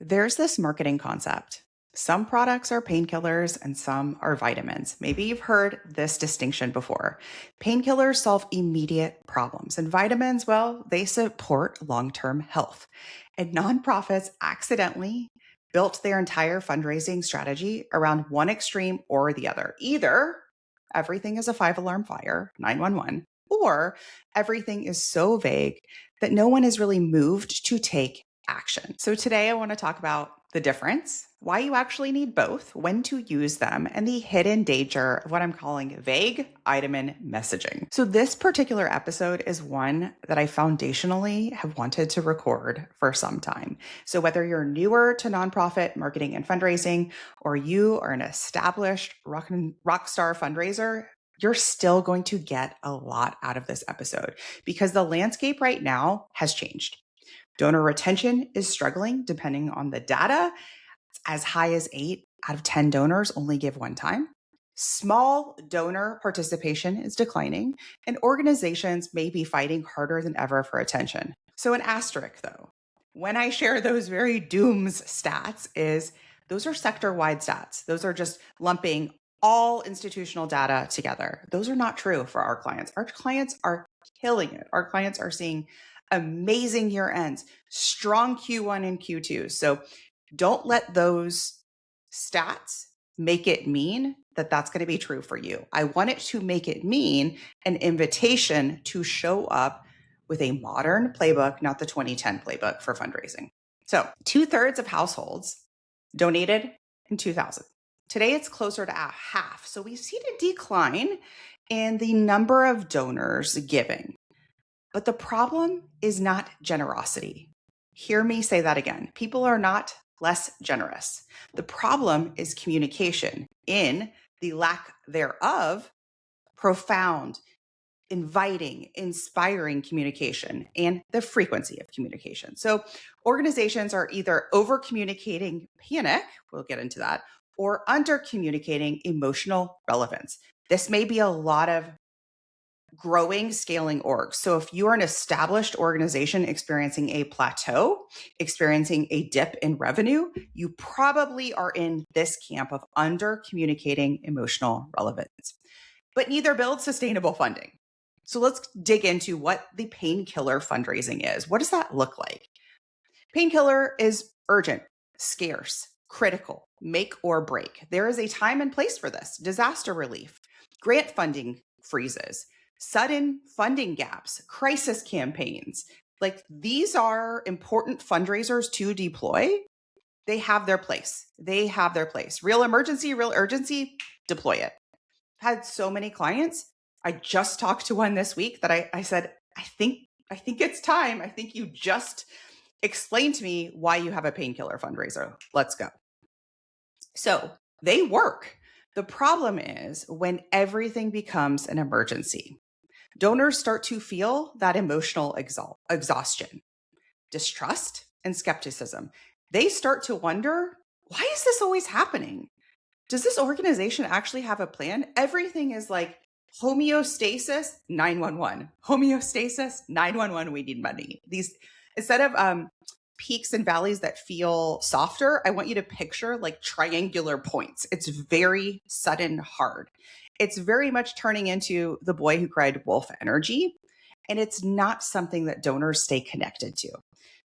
There's this marketing concept. Some products are painkillers and some are vitamins. Maybe you've heard this distinction before. Painkillers solve immediate problems, and vitamins, well, they support long term health. And nonprofits accidentally built their entire fundraising strategy around one extreme or the other. Either everything is a five-alarm fire, 911, or everything is so vague that no one is really moved to take action. So today I want to talk about the difference, why you actually need both, when to use them, and the hidden danger of what I'm calling vague vitamin messaging. So this particular episode is one that I foundationally have wanted to record for some time. So whether you're newer to nonprofit marketing and fundraising, or you are an established rock star fundraiser, you're still going to get a lot out of this episode because the landscape right now has changed. Donor retention is struggling depending on the data. It's as high as 8 out of 10 donors only give one time. Small donor participation is declining, and organizations may be fighting harder than ever for attention. So an asterisk though, when I share those very dooms stats is those are sector-wide stats. Those are just lumping all institutional data together. Those are not true for our clients. Our clients are killing it. Our clients are seeing amazing year ends, strong Q1 and Q2. So don't let those stats make it mean that that's going to be true for you. I want it to make it mean an invitation to show up with a modern playbook, not the 2010 playbook for fundraising. So 2/3 of households donated in 2000. Today, it's closer to half. So we've seen a decline in the number of donors giving. But the problem is not generosity. Hear me say that again. People are not less generous. The problem is communication in the lack thereof, profound, inviting, inspiring communication, and the frequency of communication. So organizations are either over communicating panic, we'll get into that, or under communicating emotional relevance. This may be a lot of growing, scaling orgs. So if you are an established organization experiencing a plateau, experiencing a dip in revenue, you probably are in this camp of under communicating emotional relevance. But neither builds sustainable funding. So let's dig into what the Painkiller fundraising is. What does that look like? Painkiller is urgent, scarce, critical, make or break. There is a time and place for this. Disaster relief, grant funding freezes, sudden funding gaps, crisis campaigns. Like these are important fundraisers to deploy. They have their place. They have their place. Real emergency, real urgency, deploy it. I've had so many clients. I just talked to one this week that I said, I think it's time. I think you just explained to me why you have a Painkiller fundraiser. Let's go. So they work. The problem is when everything becomes an emergency. Donors start to feel that emotional exhaustion, distrust, and skepticism. They start to wonder, why is this always happening? Does this organization actually have a plan? Everything is like homeostasis, 911. Homeostasis, 911, we need money. These, instead of peaks and valleys that feel softer, I want you to picture like triangular points. It's very sudden hard. It's very much turning into the boy who cried wolf energy. And it's not something that donors stay connected to.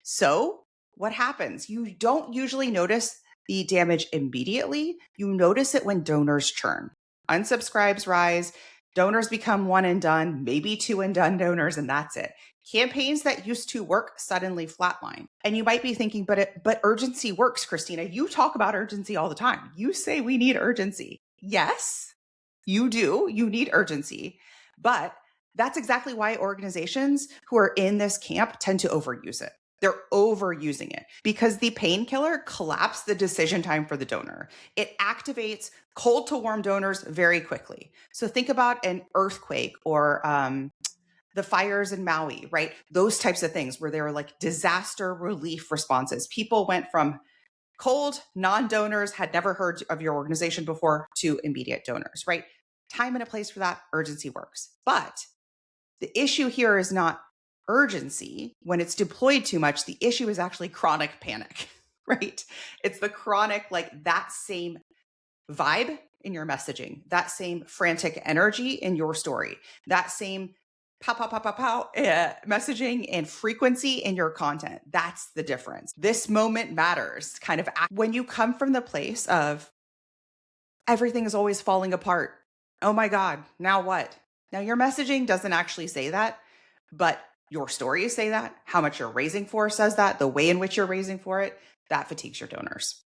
So what happens? You don't usually notice the damage immediately. You notice it when donors churn. Unsubscribes rise, donors become one and done, maybe two and done donors, and that's it. Campaigns that used to work suddenly flatline. And you might be thinking, but urgency works, Christina. You talk about urgency all the time. You say we need urgency. Yes, you do. You need urgency. But that's exactly why organizations who are in this camp tend to overuse it. They're overusing it because the painkiller collapsed the decision time for the donor. It activates cold to warm donors very quickly. So think about an earthquake or the fires in Maui, right? Those types of things where they were like disaster relief responses. People went from cold, non-donors, had never heard of your organization before, to immediate donors, right? Time and a place for that, urgency works. But the issue here is not urgency. When it's deployed too much, the issue is actually chronic panic. right? It's the chronic, like that same vibe in your messaging, that same frantic energy in your story, that same pow, pow, pow, pow, pow messaging and frequency in your content. That's the difference. This moment matters kind of when you come from the place of everything is always falling apart. Oh my God, now what? Now, your messaging doesn't actually say that, but your stories say that. How much you're raising for says that. The way in which you're raising for it, that fatigues your donors.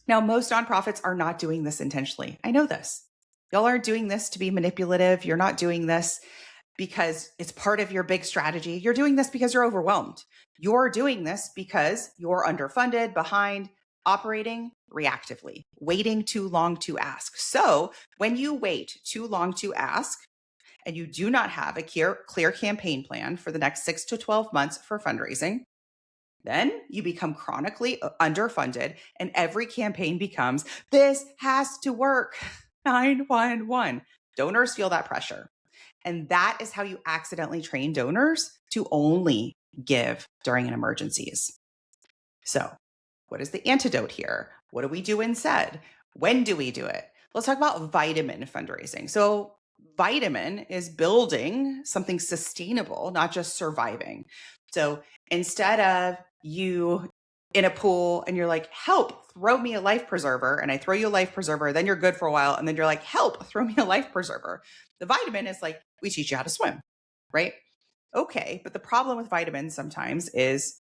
Now, most nonprofits are not doing this intentionally. I know this. Y'all aren't doing this to be manipulative. You're not doing this because it's part of your big strategy. You're doing this because you're overwhelmed. You're doing this because you're underfunded, behind, operating reactively, waiting too long to ask. So when you wait too long to ask and you do not have a clear campaign plan for the next 6 to 12 months for fundraising, then you become chronically underfunded and every campaign becomes, this has to work, 911. Donors feel that pressure. And that is how you accidentally train donors to only give during emergencies. So, what is the antidote here? What do we do instead? When do we do it? Let's talk about vitamin fundraising. So, vitamin is building something sustainable, not just surviving. So, instead of you in a pool and you're like, help, throw me a life preserver, and I throw you a life preserver, then you're good for a while, and then you're like, help, throw me a life preserver. The vitamin is like, we teach you how to swim, right? Okay, but the problem with vitamins sometimes is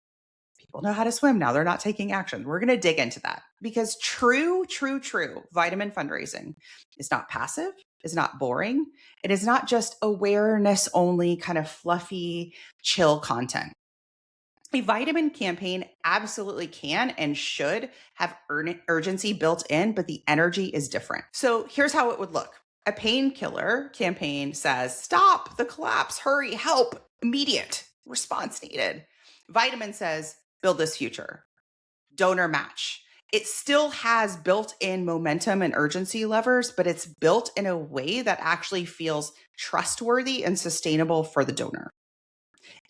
people know how to swim now. They're not taking action. We're going to dig into that because true vitamin fundraising is not passive, is not boring. It is not just awareness only kind of fluffy, chill content. A vitamin campaign absolutely can and should have urgency built in, but the energy is different. So here's how it would look. A painkiller campaign says, stop the collapse, hurry, help, immediate response needed. Vitamin says, build this future, donor match. It still has built-in momentum and urgency levers, but it's built in a way that actually feels trustworthy and sustainable for the donor.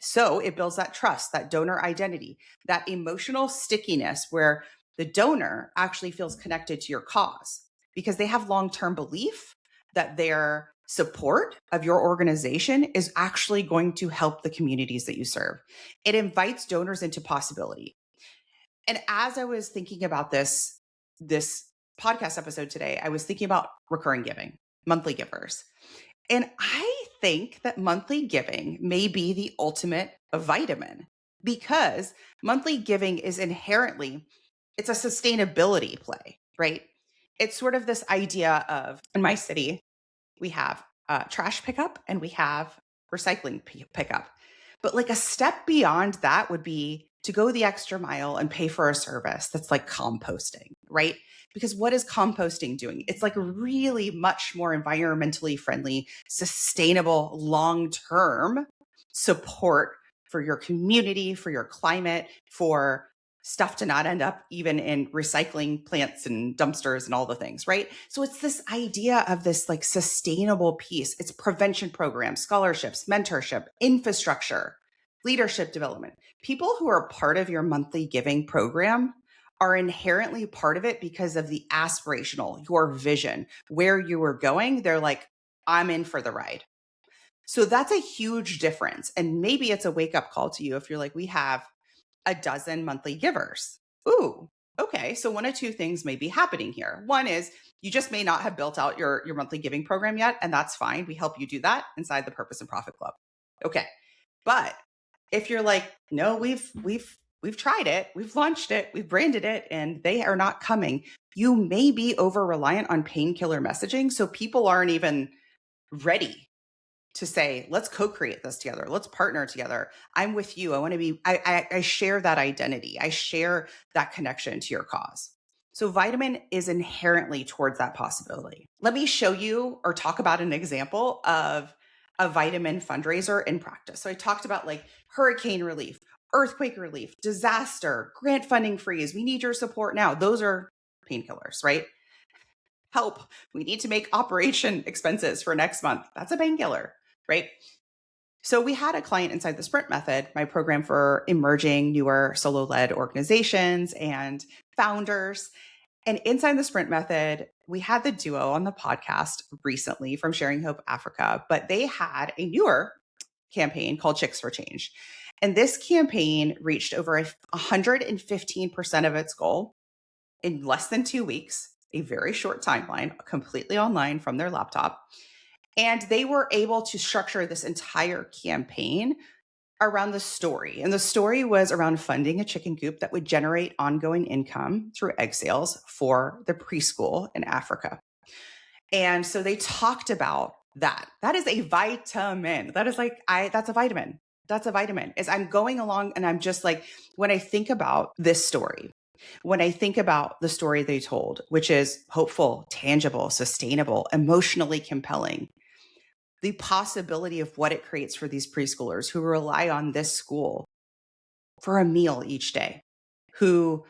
So it builds that trust, that donor identity, that emotional stickiness where the donor actually feels connected to your cause because they have long-term belief that their support of your organization is actually going to help the communities that you serve. It invites donors into possibility. And as I was thinking about this podcast episode today, I was thinking about recurring giving, monthly givers. And I think that monthly giving may be the ultimate vitamin because monthly giving is inherently, it's a sustainability play, right? It's sort of this idea of, in my city, we have trash pickup and we have recycling pickup. But like a step beyond that would be to go the extra mile and pay for a service that's like composting, right? Because what is composting doing? It's like really much more environmentally friendly, sustainable, long-term support for your community, for your climate, for stuff to not end up even in recycling plants and dumpsters and all the things, right? So it's this idea of this like sustainable piece. It's prevention programs, scholarships, mentorship, infrastructure, leadership development. People who are part of your monthly giving program are inherently part of it because of the aspirational, your vision, where you were going. They're like, I'm in for the ride. So that's a huge difference. And maybe it's a wake up call to you if you're like, we have a dozen monthly givers. Ooh, okay. So one of two things may be happening here. One is you just may not have built out your monthly giving program yet, and that's fine. We help you do that inside the Purpose and Profit Club. Okay. But if you're like, no, we've tried it, we've launched it, we've branded it, and they are not coming, you may be over reliant on painkiller messaging. So people aren't even ready to say, let's co-create this together. Let's partner together. I'm with you. I want to be, I share that identity. I share that connection to your cause. So vitamin is inherently towards that possibility. Let me show you or talk about an example of a vitamin fundraiser in practice. So I talked about like hurricane relief, earthquake relief, disaster, grant funding freeze. We need your support now. Those are painkillers, right? Help. We need to make operation expenses for next month. That's a painkiller, right? So we had a client inside the Sprint Method, my program for emerging, newer solo-led organizations and founders. And inside the Sprint Method, we had the duo on the podcast recently from Sharing Hope Africa, but they had a newer campaign called Chicks for Change. And this campaign reached over 115% of its goal in less than 2 weeks, a very short timeline, completely online from their laptop. And they were able to structure this entire campaign around the story. And the story was around funding a chicken coop that would generate ongoing income through egg sales for the preschool in Africa. And so they talked about that. That is a vitamin. That is like, that's a vitamin. That's a vitamin. As I'm going along and I'm just like, when I think about this story, when I think about the story they told, which is hopeful, tangible, sustainable, emotionally compelling, the possibility of what it creates for these preschoolers who rely on this school for a meal each day, whose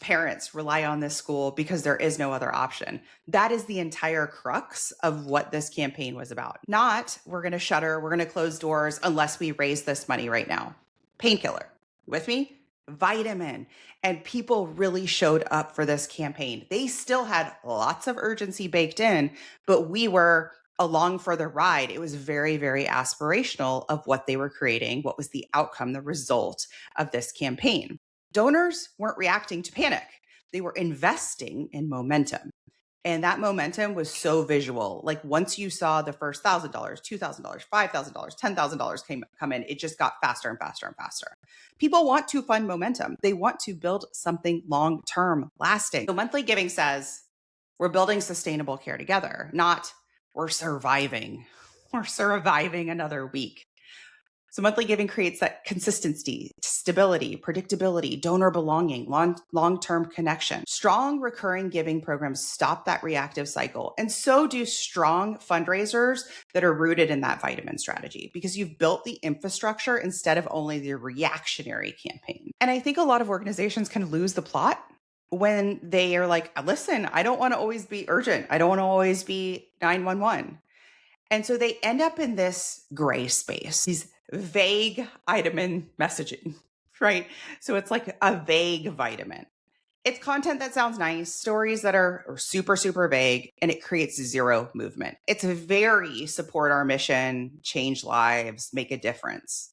parents rely on this school because there is no other option. That is the entire crux of what this campaign was about. Not, we're going to shutter, we're going to close doors unless we raise this money right now. Painkiller. With me? Vitamin. And people really showed up for this campaign. They still had lots of urgency baked in, but we were along for the ride. It was very, very aspirational of what they were creating, what was the outcome, the result of this campaign. Donors weren't reacting to panic. They were investing in momentum. And that momentum was so visual. Like once you saw the first $1,000, $2,000, $5,000, $10,000 come in, it just got faster and faster and faster. People want to fund momentum. They want to build something long-term lasting. So monthly giving says we're building sustainable care together, not we're surviving. We're surviving another week. So monthly giving creates that consistency, stability, predictability, donor belonging, long-term connection. Strong recurring giving programs stop that reactive cycle. And so do strong fundraisers that are rooted in that vitamin strategy because you've built the infrastructure instead of only the reactionary campaign. And I think a lot of organizations can lose the plot when they are like, listen, I don't want to always be urgent. I don't want to always be 911. And so they end up in this gray space, these vague vitamin messaging, right? So it's like a vague vitamin. It's content that sounds nice, stories that are super, super vague, and it creates zero movement. It's very support our mission, change lives, make a difference.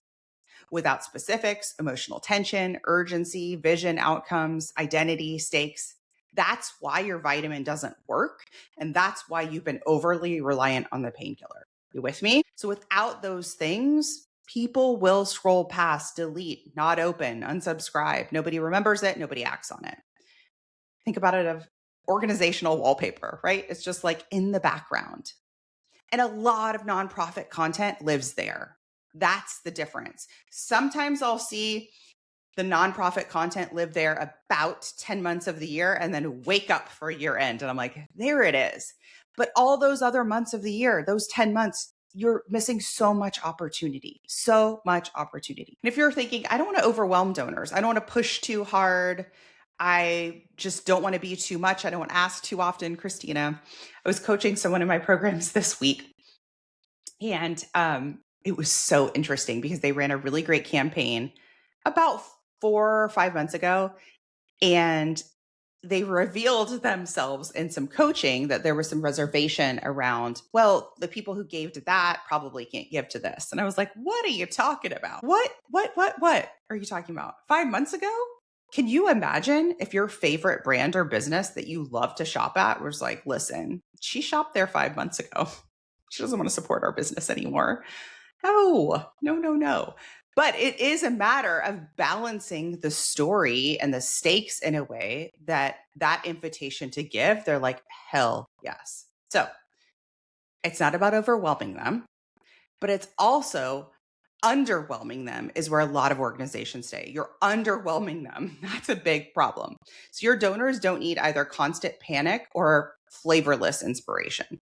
Without specifics, emotional tension, urgency, vision, outcomes, identity, stakes. That's why your vitamin doesn't work. And that's why you've been overly reliant on the painkiller. You with me? So without those things, people will scroll past, delete, not open, unsubscribe. Nobody remembers it. Nobody acts on it. Think about it of organizational wallpaper, right? It's just like in the background. And a lot of nonprofit content lives there. That's the difference. Sometimes I'll see the nonprofit content live there about 10 months of the year and then wake up for year end. And I'm like, there it is. But all those other months of the year, those 10 months, you're missing so much opportunity, so much opportunity. And if you're thinking, I don't want to overwhelm donors, I don't want to push too hard, I just don't want to be too much, I don't want to ask too often, Christina. I was coaching someone in my programs this week. And it was so interesting because they ran a really great campaign about 4 or 5 months ago. And they revealed themselves in some coaching that there was some reservation around, well, the people who gave to that probably can't give to this. And I was like, what are you talking about? What are you talking about? 5 months ago? Can you imagine if your favorite brand or business that you love to shop at was like, listen, she shopped there 5 months ago. She doesn't want to support our business anymore. No. But it is a matter of balancing the story and the stakes in a way that invitation to give, they're like, hell yes. So it's not about overwhelming them, but it's also underwhelming them is where a lot of organizations stay. You're underwhelming them. That's a big problem. So your donors don't need either constant panic or flavorless inspiration.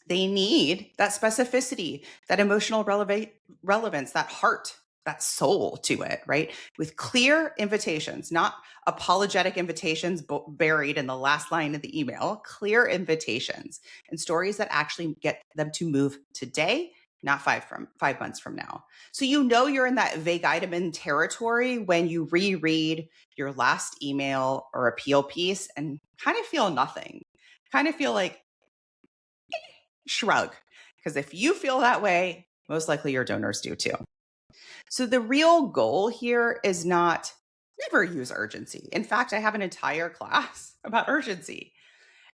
They need that specificity, that emotional relevance, that heart, that soul to it, right? With clear invitations, not apologetic invitations buried in the last line of the email, clear invitations and stories that actually get them to move today not 5 months from now. So you know you're in that vague vitamin territory when you reread your last email or appeal piece and kind of feel nothing. Kind of feel like shrug. Because if you feel that way, most likely your donors do too. So the real goal here is not never use urgency. In fact, I have an entire class about urgency.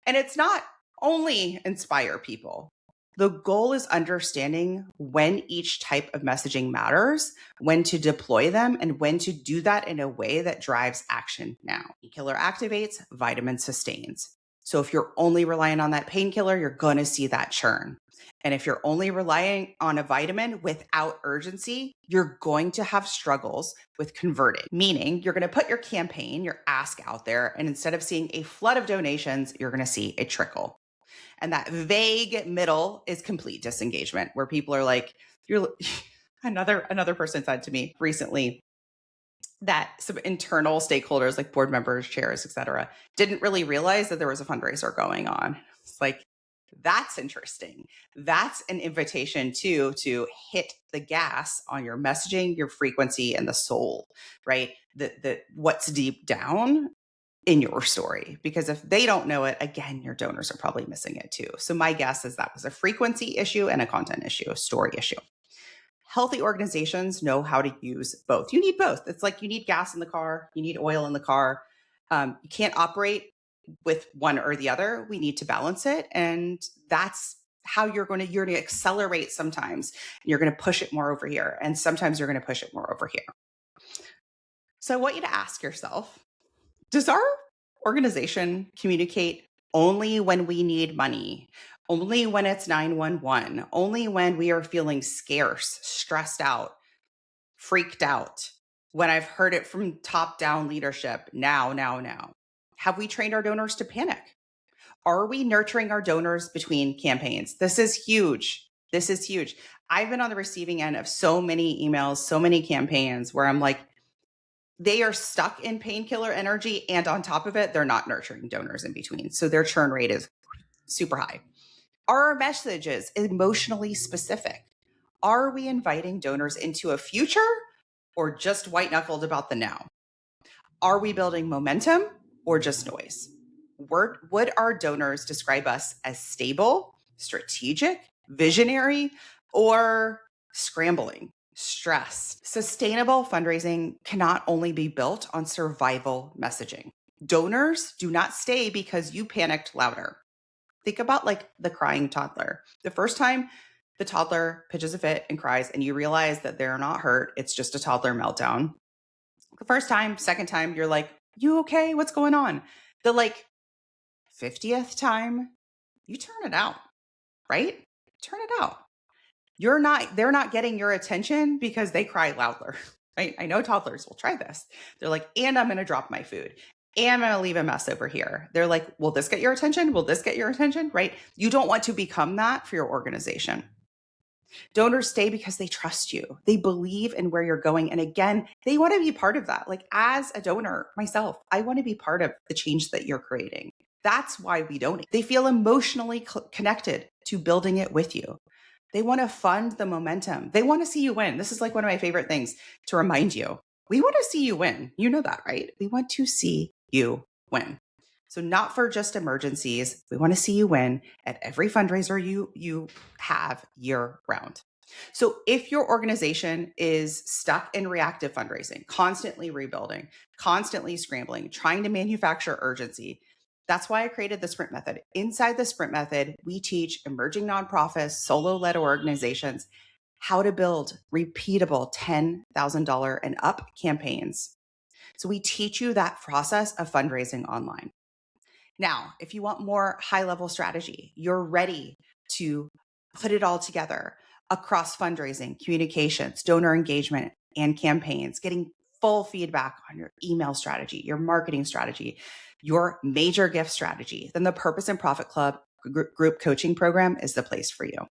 And it's not only inspire people. The goal is understanding when each type of messaging matters, when to deploy them, and when to do that in a way that drives action now. Painkiller activates, vitamin sustains. So if you're only relying on that painkiller, you're going to see that churn. And if you're only relying on a vitamin without urgency, you're going to have struggles with converting, meaning you're going to put your campaign, your ask out there, and instead of seeing a flood of donations, you're going to see a trickle. And that vague middle is complete disengagement, where people are like, you're another person said to me recently that some internal stakeholders like board members, chairs, et cetera, didn't really realize that there was a fundraiser going on. It's like, that's interesting. That's an invitation to hit the gas on your messaging, your frequency, and the soul, right? The what's deep down in your story. Because if they don't know it, again, your donors are probably missing it too. So my guess is that was a frequency issue and a content issue, a story issue. Healthy organizations know how to use both. You need both. It's like you need gas in the car, you need oil in the car. You can't operate with one or the other. We need to balance it. And that's how you're going to accelerate sometimes. You're going to push it more over here. And sometimes you're going to push it more over here. So I want you to ask yourself, does our organization communicate only when we need money? Only when it's 911? Only when we are feeling scarce, stressed out, freaked out? When I've heard it from top-down leadership, now. Have we trained our donors to panic? Are we nurturing our donors between campaigns? This is huge. I've been on the receiving end of so many emails, so many campaigns where I'm like, they are stuck in painkiller energy. And on top of it, they're not nurturing donors in between. So their churn rate is super high. Are our messages emotionally specific? Are we inviting donors into a future or just white knuckled about the now? Are we building momentum or just noise? Would our donors describe us as stable, strategic, visionary, or scrambling, stressed? Sustainable fundraising cannot only be built on survival messaging. Donors do not stay because you panicked louder. Think about like the crying toddler. The first time the toddler pitches a fit and cries and you realize that they're not hurt, it's just a toddler meltdown. The first time, second time, you're like, you okay? What's going on? The like 50th time, you turn it out, right? Turn it out. They're not getting your attention because they cry louder, right? I know toddlers will try this. They're like, and I'm going to drop my food. And I'm going to leave a mess over here. They're like, will this get your attention? Will this get your attention? Right? You don't want to become that for your organization. Donors stay because they trust you. They believe in where you're going. And again, they want to be part of that. Like as a donor myself, I want to be part of the change that you're creating. That's why we donate. They feel emotionally connected to building it with you. They want to fund the momentum. They want to see you win. This is like one of my favorite things to remind you. We want to see you win. You know that, right? We want to see you win. So not for just emergencies. We want to see you win at every fundraiser you have year round. So if your organization is stuck in reactive fundraising, constantly rebuilding, constantly scrambling, trying to manufacture urgency, that's why I created the sprint method. Inside the sprint method, we teach emerging nonprofits, solo-led organizations how to build repeatable $10,000 and up campaigns. So we teach you that process of fundraising online. Now, if you want more high-level strategy, you're ready to put it all together across fundraising, communications, donor engagement, and campaigns, getting full feedback on your email strategy, your marketing strategy, your major gift strategy, then the Purpose and Profit Club group coaching program is the place for you.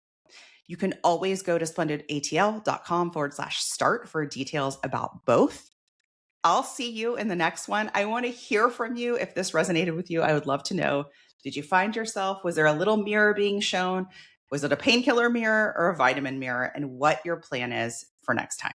You can always go to splendidatl.com/start for details about both. I'll see you in the next one. I want to hear from you. If this resonated with you, I would love to know. Did you find yourself? Was there a little mirror being shown? Was it a painkiller mirror or a vitamin mirror, and what your plan is for next time?